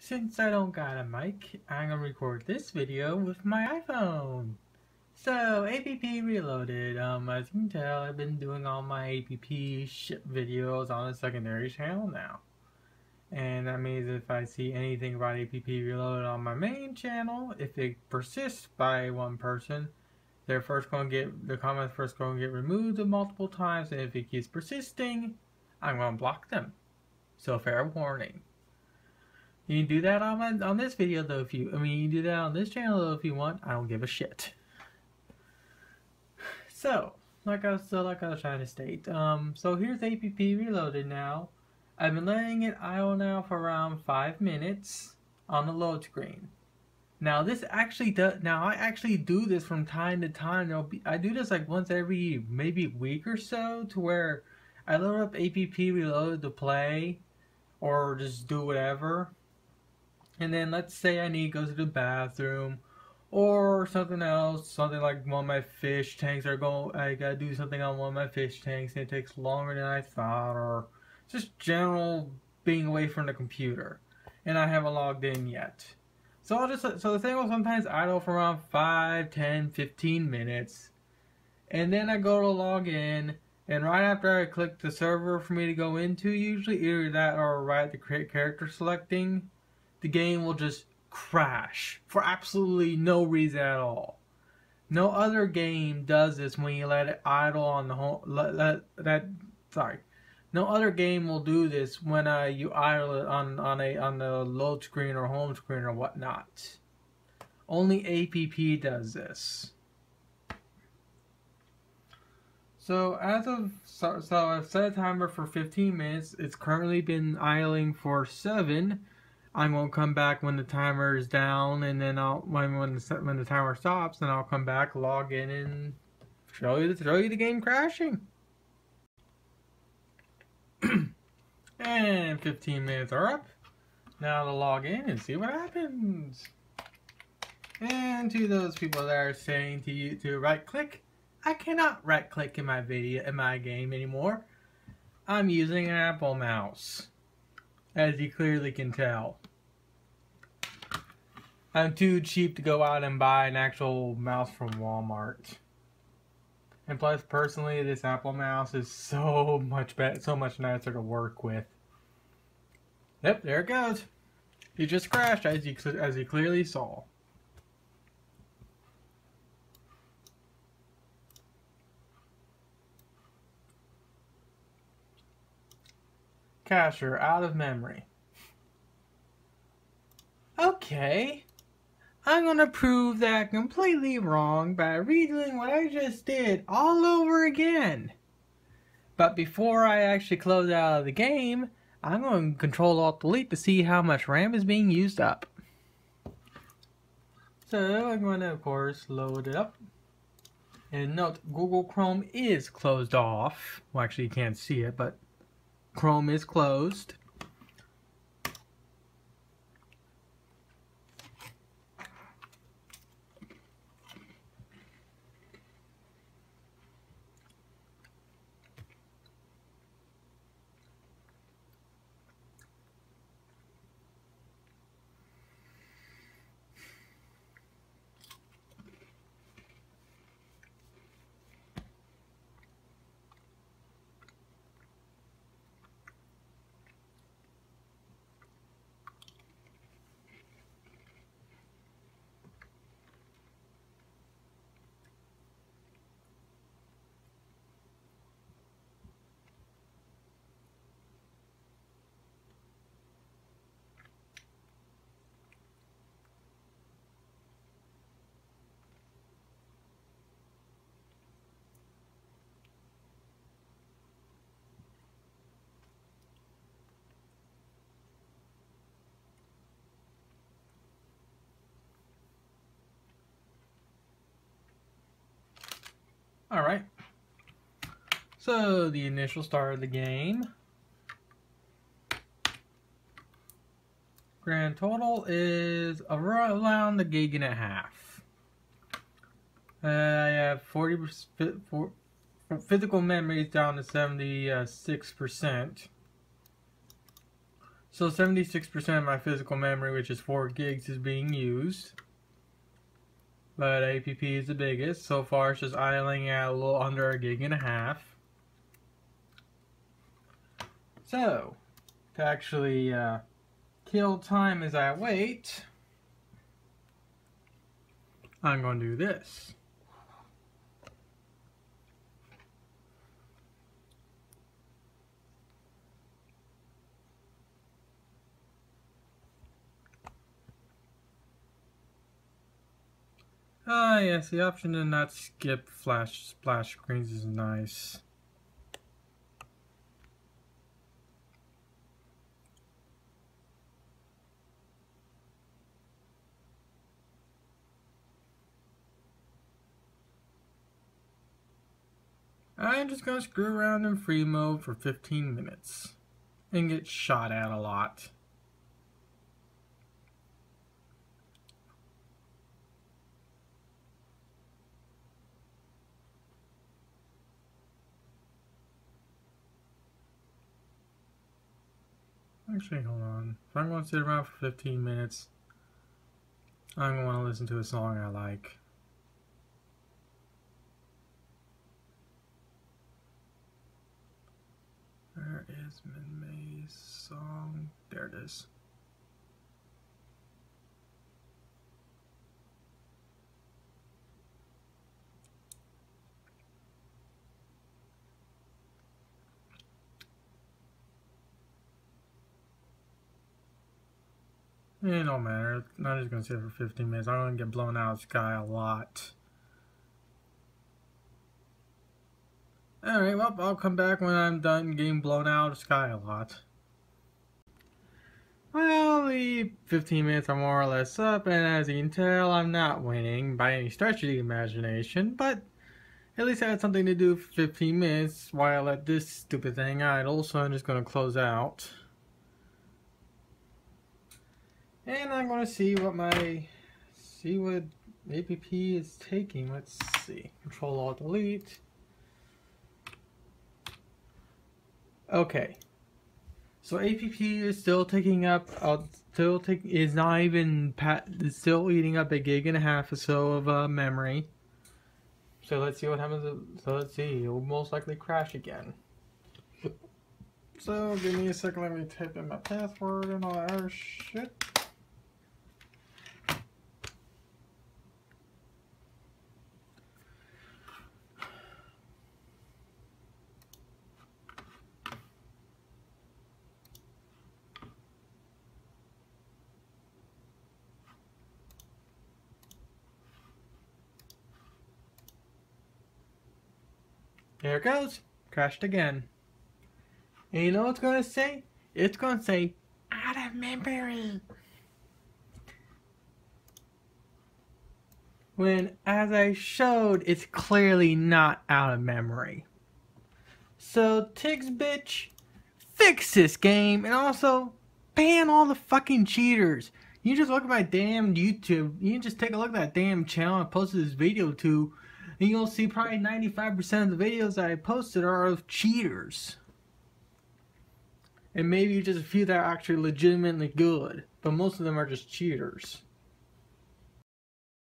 Since I don't got a mic, I'm gonna record this video with my iPhone. So, APP Reloaded. As you can tell, I've been doing all my APP ship videos on a secondary channel now. And that means if I see anything about APP Reloaded on my main channel, if it persists by one person, the comments first gonna get removed multiple times, and if it keeps persisting, I'm gonna block them. So fair warning. You can do that on this video though you can do that on this channel though if you want. I don't give a shit. So, like I was trying to state, so here's APP Reloaded now. I've been letting it idle now for around 5 minutes on the load screen. Now I actually do this from time to time. I do this like once every maybe week or so, to where I load up APP Reloaded to play or just do whatever. And then let's say I need to go to the bathroom or something else, something like one of my fish tanks I gotta do something on one of my fish tanks and it takes longer than I thought, or just general being away from the computer and I haven't logged in yet. So the thing will sometimes idle for around 5, 10, 15 minutes, and then I go to log in, and right after I click the server for me to go into, usually either that or right at the character selecting, the game will just crash for absolutely no reason at all. No other game does this when you let it idle on the home. No other game will do this when you idle it on the load screen or home screen or whatnot. Only APP does this. So I've set a timer for 15 minutes. It's currently been idling for 7. I'm gonna come back when the timer is down, and then when the timer stops, then I'll come back, log in, and show you the game crashing. And 15 minutes are up. Now to log in and see what happens. And to those people that are saying to you to right click, I cannot right click in my game anymore. I'm using an Apple mouse, as you clearly can tell. I'm too cheap to go out and buy an actual mouse from Walmart. And plus, personally, this Apple mouse is so much nicer to work with. Yep, there it goes. It just crashed, as you clearly saw. Cacher out of memory. Okay. I'm gonna prove that completely wrong by redoing what I just did all over again. But before I actually close out of the game, I'm going to Control-Alt-Delete to see how much RAM is being used up. So I'm going to, of course, load it up. And note, Google Chrome is closed off. Well, actually you can't see it, but Chrome is closed. Alright, so the initial start of the game. Grand total is around 1.5 gigs. I have 40% physical memory is down to 76%. So 76% of my physical memory, which is 4 gigs, is being used. But APP is the biggest. So far it's just idling at a little under a gig and a half. So, to actually kill time as I wait, I'm going to do this. Ah, yes, the option to not skip splash screens is nice. I'm just gonna screw around in free mode for 15 minutes and get shot at a lot. Actually, hold on. If I'm going to sit around for 15 minutes, I'm going to want to listen to a song I like. Where is Min-May's song? There it is. It don't matter. I'm just going to sit for 15 minutes. I'm going to get blown out of the sky a lot. Alright, well, I'll come back when I'm done getting blown out of the sky a lot. Well, the 15 minutes are more or less up, and as you can tell, I'm not winning by any stretch of the imagination, but at least I had something to do for 15 minutes while I let this stupid thing idle, so I'm just going to close out. And I'm going to see what APP is taking. Let's see. Control-Alt-Delete. Okay. So APP is still taking up, is not even, it's still eating up a gig and a half or so of memory. So let's see what happens. So let's see. It will most likely crash again. So give me a second. Let me type in my password and all that other shit. There it goes. Crashed again. And you know what it's going to say? It's going to say, out of memory. When, as I showed, it's clearly not out of memory. So, Tiggs bitch, fix this game. And also, ban all the fucking cheaters. You just look at my damn YouTube. You just take a look at that damn channel I posted this video to. And you'll see probably 95% of the videos that I posted are of cheaters. And maybe just a few that are actually legitimately good. But most of them are just cheaters.